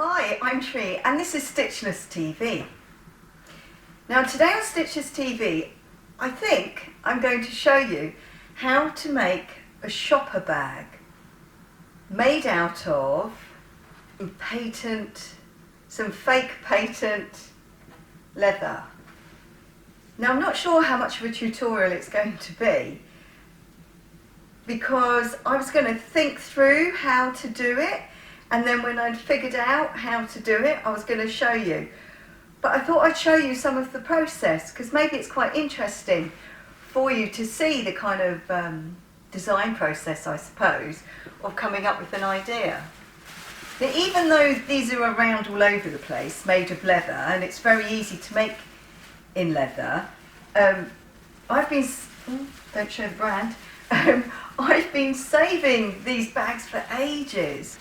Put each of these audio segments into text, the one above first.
Hi, I'm Tree and this is Stitchless TV. Now today on Stitchless TV, I think I'm going to show you how to make a shopper bag made out of some fake patent leather. Now I'm not sure how much of a tutorial it's going to be because I was going to think through how to do it, and then when I'd figured out how to do it, I was going to show you. But I thought I'd show you some of the process because maybe it's quite interesting for you to see the kind of design process, I suppose, of coming up with an idea. Now, even though these are around all over the place, made of leather, and it's very easy to make in leather, I've been, don't show the brand, I've been saving these bags for ages.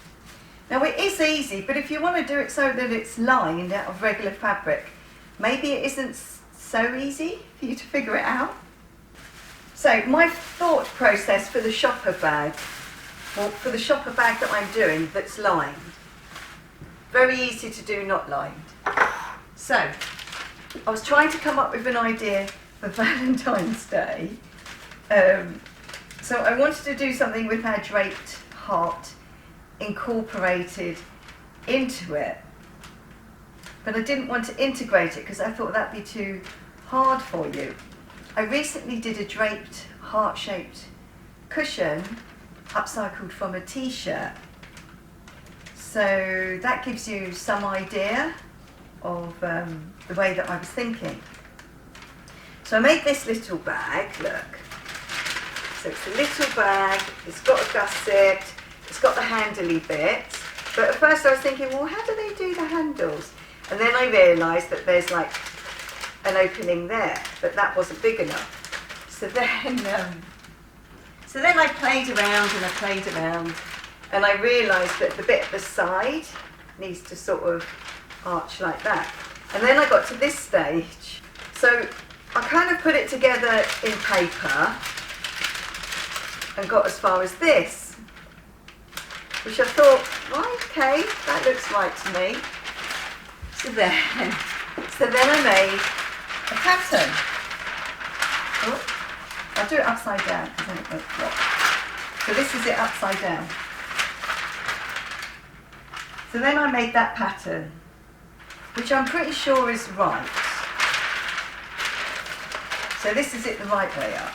Now it is easy, but if you want to do it so that it's lined out of regular fabric, maybe it isn't so easy for you to figure it out. So my thought process for the shopper bag, or for the shopper bag that I'm doing that's lined, very easy to do not lined. So I was trying to come up with an idea for Valentine's Day. So I wanted to do something with our draped heart incorporated into it, but I didn't want to integrate it because I thought that'd be too hard for you. I recently did a draped heart-shaped cushion upcycled from a t-shirt, so that gives you some idea of the way that I was thinking. So I made this little bag, look. So it's a little bag, it's got a gusset, it's got the handly bits, but at first I was thinking, well, how do they do the handles? And then I realised that there's like an opening there, but that wasn't big enough. So then I played around and I realised that the bit at the side needs to sort of arch like that. And then I got to this stage. So I kind of put it together in paper and got as far as this, which I thought, well, okay, that looks right to me. So then I made a pattern. Oh, I'll do it upside down because then it won't flop. So this is it upside down. So then I made that pattern, which I'm pretty sure is right. So this is it the right way up.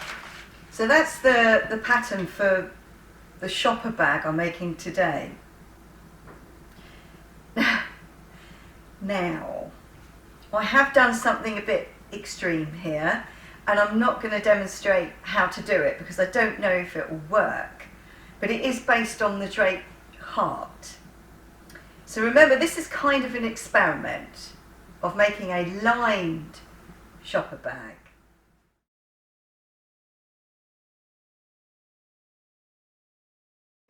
So that's the pattern for the shopper bag I'm making today. Now, I have done something a bit extreme here, and I'm not going to demonstrate how to do it because I don't know if it will work, but it is based on the draped heart. So remember, this is kind of an experiment of making a lined shopper bag.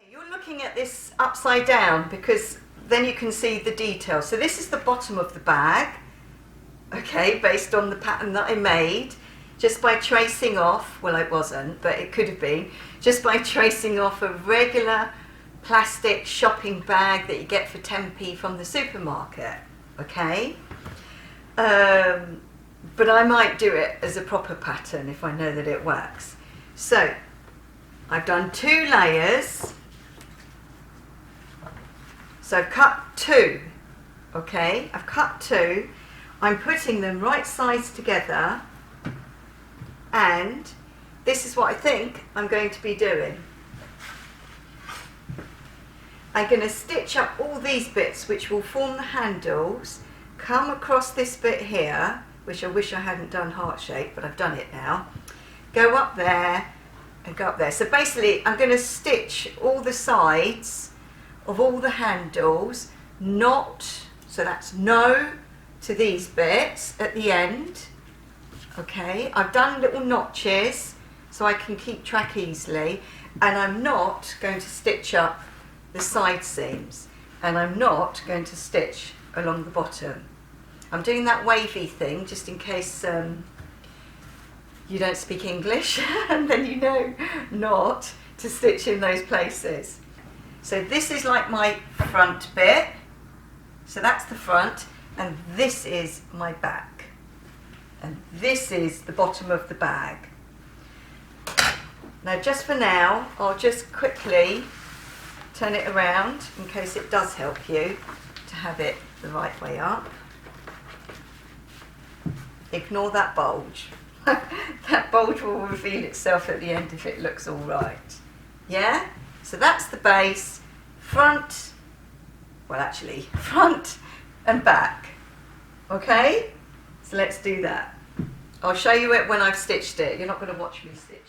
You're looking at this upside down because then you can see the detail. So this is the bottom of the bag, okay, based on the pattern that I made, just by tracing off, well it wasn't, but it could have been, just by tracing off a regular plastic shopping bag that you get for 10p from the supermarket, okay? But I might do it as a proper pattern if I know that it works. So I've done 2 layers. So I've cut 2, okay? I've cut 2. I'm putting them right sides together, and this is what I think I'm going to be doing. I'm going to stitch up all these bits which will form the handles, come across this bit here, which I wish I hadn't done heart shape, but I've done it now, go up there and go up there. So basically I'm going to stitch all the sides of all the handles, so that's no to these bits at the end, okay? I've done little notches so I can keep track easily, and I'm not going to stitch up the side seams, and I'm not going to stitch along the bottom. I'm doing that wavy thing just in case you don't speak English and then you know not to stitch in those places. So this is like my front bit, So that's the front, and this is my back. And this is the bottom of the bag. Now just for now, I'll just quickly turn it around in case it does help you to have it the right way up. Ignore that bulge. That bulge will reveal itself at the end if it looks all right. Yeah? So that's the base, front, well actually, front and back. Okay? So let's do that. I'll show you it when I've stitched it. You're not going to watch me stitching.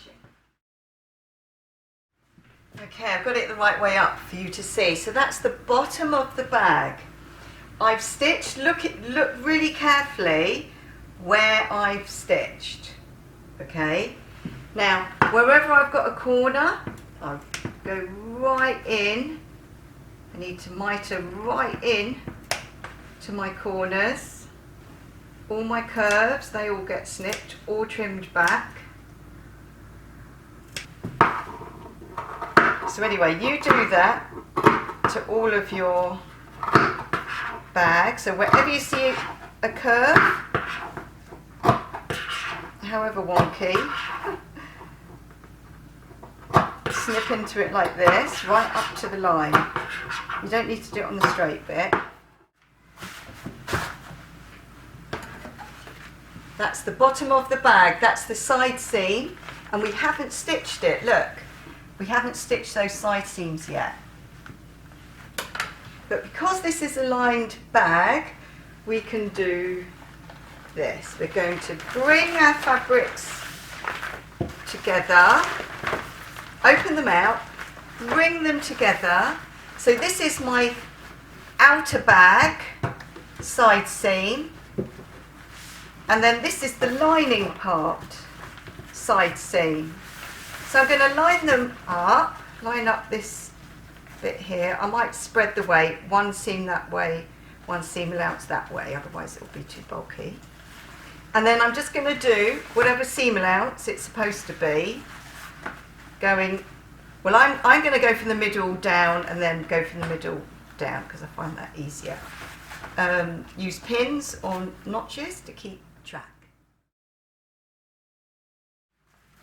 Okay, I've got it the right way up for you to see. So that's the bottom of the bag. I've stitched, look really carefully where I've stitched. Okay? Now, wherever I've got a corner, I'll go right in. I need to miter right in to my corners. All my curves, they all get snipped, all trimmed back. So anyway, you do that to all of your bags. So wherever you see a curve, however wonky, snip into it like this, right up to the line. You don't need to do it on the straight bit. That's the bottom of the bag, that's the side seam, and we haven't stitched it, look. We haven't stitched those side seams yet. But because this is a lined bag, we can do this. We're going to bring our fabrics together, open them out, bring them together. So this is my outer bag, side seam, and then this is the lining part, side seam. So I'm going to line up this bit here. I might spread the weight, one seam that way, one seam allowance that way, otherwise it'll be too bulky. And then I'm just going to do whatever seam allowance it's supposed to be, going, well I'm going to go from the middle down and then go from the middle down because I find that easier. Use pins or notches to keep track.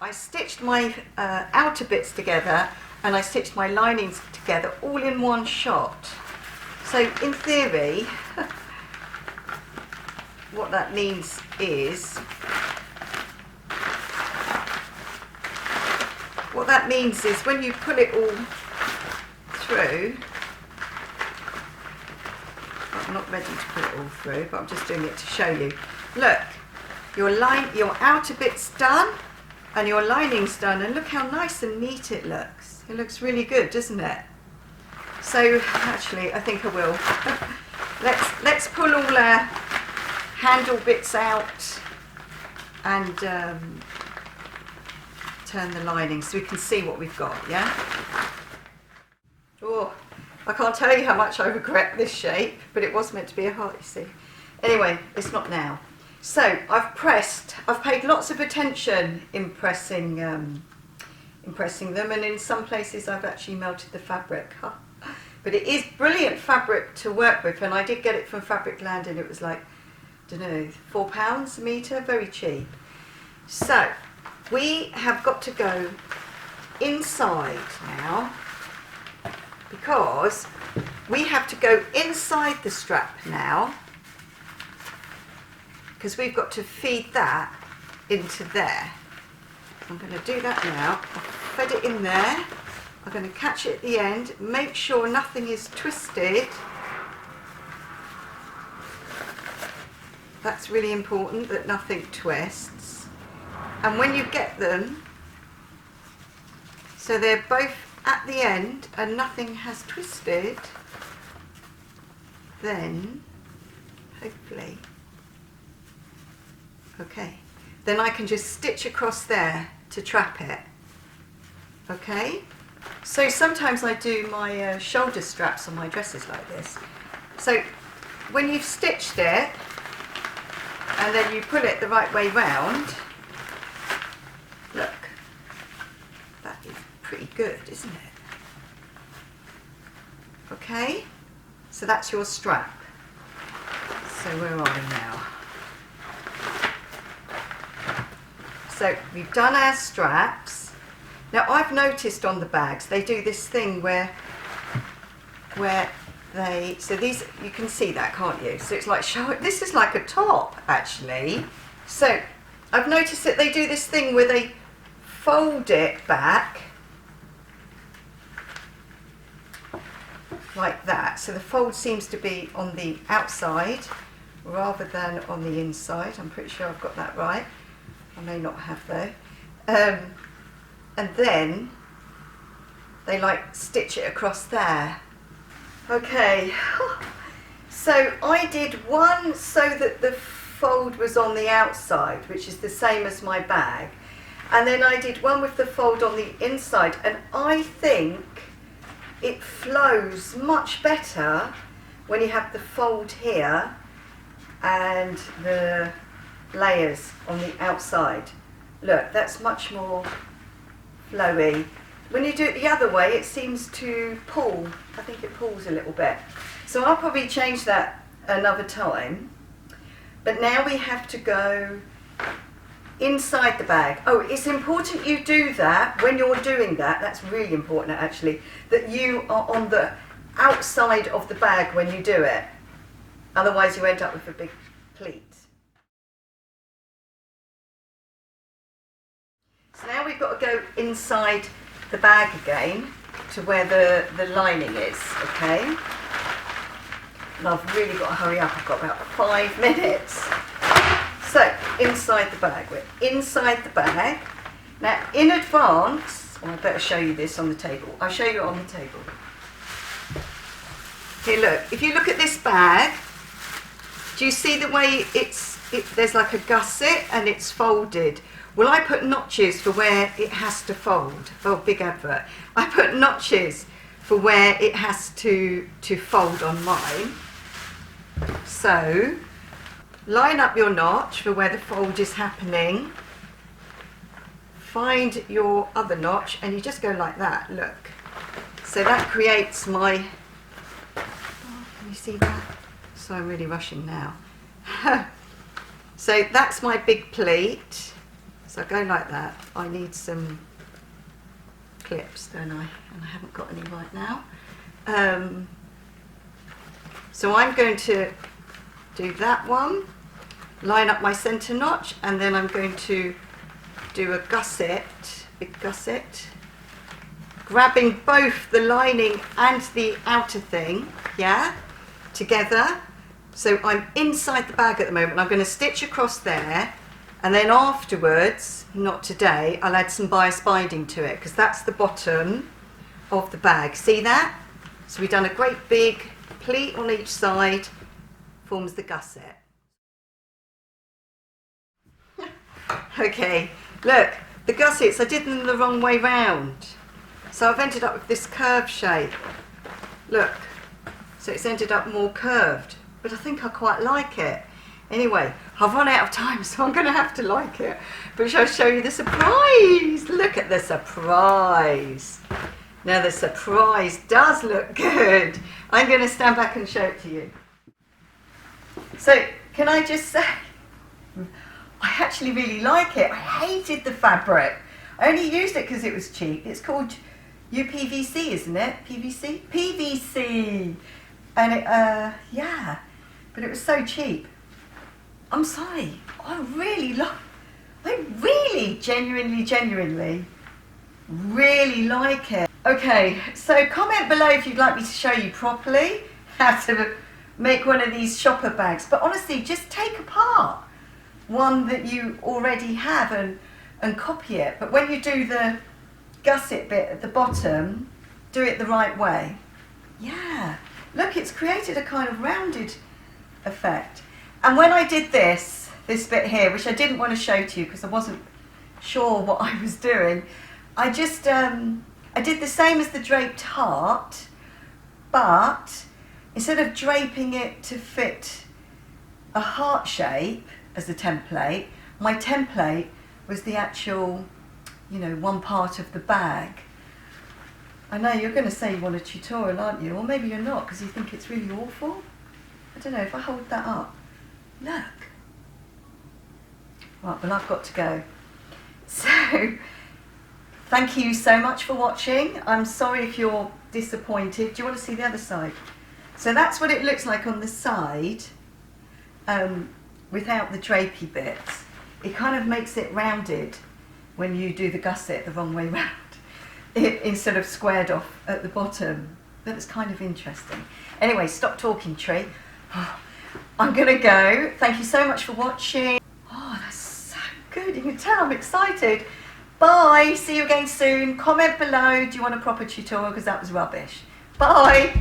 I stitched my outer bits together and I stitched my linings together all in one shot. So in theory, what that means is, when you pull it all through, I'm not ready to pull it all through, but I'm just doing it to show you. Look, your outer bit's done, and your lining's done, and look how nice and neat it looks. It looks really good, doesn't it? So actually, I think I will. let's pull all our handle bits out and turn the lining so we can see what we've got. Yeah. Oh, I can't tell you how much I regret this shape, but it was meant to be a heart, you see. Anyway, it's not now. So I've paid lots of attention in pressing them, and in some places I've actually melted the fabric. But it is brilliant fabric to work with, and I did get it from Fabricland, and it was like, I don't know, £4 a metre, very cheap. So we have got to go inside now, because we have to go inside the strap now, because we've got to feed that into there. I'm going to do that now. I've fed it in there. I'm going to catch it at the end, make sure nothing is twisted. That's really important, that nothing twists. And when you get them, so they're both at the end and nothing has twisted, then hopefully, okay, then I can just stitch across there to trap it. Okay, so sometimes I do my shoulder straps on my dresses like this. So when you've stitched it and then you pull it the right way round, look, that is pretty good, isn't it? Okay, so that's your strap. So where are we now? So we've done our straps. Now I've noticed on the bags they do this thing where they, so these, you can see that, can't you? So it's like, this is like a top actually. So I've noticed that they do this thing where they fold it back like that. So the fold seems to be on the outside rather than on the inside. I'm pretty sure I've got that right. I may not have though. And then they like stitch it across there. Okay, so I did one so that the fold was on the outside, which is the same as my bag. And then I did one with the fold on the inside, and I think it flows much better when you have the fold here and the layers on the outside. Look, that's much more flowy. When you do it the other way, it seems to pull. I think it pulls a little bit. So I'll probably change that another time. But now we have to go inside the bag. Oh, it's important you do that when you're doing that. That's really important actually, that you are on the outside of the bag when you do it. Otherwise you end up with a big pleat. So now we've got to go inside the bag again to where the lining is, okay? And I've really got to hurry up, I've got about 5 minutes. So, inside the bag, we're inside the bag. Now, in advance, I better show you this on the table. I'll show you it on the table. Here, look, if you look at this bag, do you see the way there's like a gusset and it's folded? Well, I put notches for where it has to fold. Oh, big advert. I put notches for where it has to fold on mine. So, line up your notch for where the fold is happening. Find your other notch and you just go like that, look. So that creates my, oh, can you see that? So I'm really rushing now. So that's my big pleat. So I go like that. I need some clips, don't I? And I haven't got any right now. So I'm going to do that one, line up my centre notch, and then I'm going to do a gusset, big gusset, grabbing both the lining and the outer thing, yeah, together. So I'm inside the bag at the moment. I'm going to stitch across there. And then afterwards, not today, I'll add some bias binding to it because that's the bottom of the bag. See that? So we've done a great big pleat on each side, forms the gusset. Okay, look, the gussets, I did them the wrong way round. So I've ended up with this curved shape. Look, so it's ended up more curved, but I think I quite like it. Anyway, I've run out of time, so I'm going to have to like it. But shall I show you the surprise? Look at the surprise. Now the surprise does look good. I'm going to stand back and show it to you. So, can I just say, I actually really like it. I hated the fabric. I only used it because it was cheap. It's called UPVC, isn't it? PVC? PVC. And it, yeah, but it was so cheap. I'm sorry, I really genuinely really like it. Okay, so comment below if you'd like me to show you properly how to make one of these shopper bags. But honestly, just take apart one that you already have and copy it. But when you do the gusset bit at the bottom, do it the right way. Yeah, look, it's created a kind of rounded effect. And when I did this bit here, which I didn't want to show to you because I wasn't sure what I was doing, I just, I did the same as the draped heart, but instead of draping it to fit a heart shape as a template, my template was the actual, you know, one part of the bag. I know you're going to say you want a tutorial, aren't you? Or maybe you're not because you think it's really awful. I don't know, if I hold that up. Look. Right, well I've got to go. So, thank you so much for watching. I'm sorry if you're disappointed. Do you want to see the other side? So that's what it looks like on the side, without the drapey bits. It kind of makes it rounded when you do the gusset the wrong way round, instead of squared off at the bottom. That's kind of interesting. Anyway, stop talking, Tree. I'm gonna go. Thank you so much for watching. Oh, that's so good. You can tell I'm excited. Bye. See you again soon. Comment below. Do you want a proper tutorial? Because that was rubbish. Bye.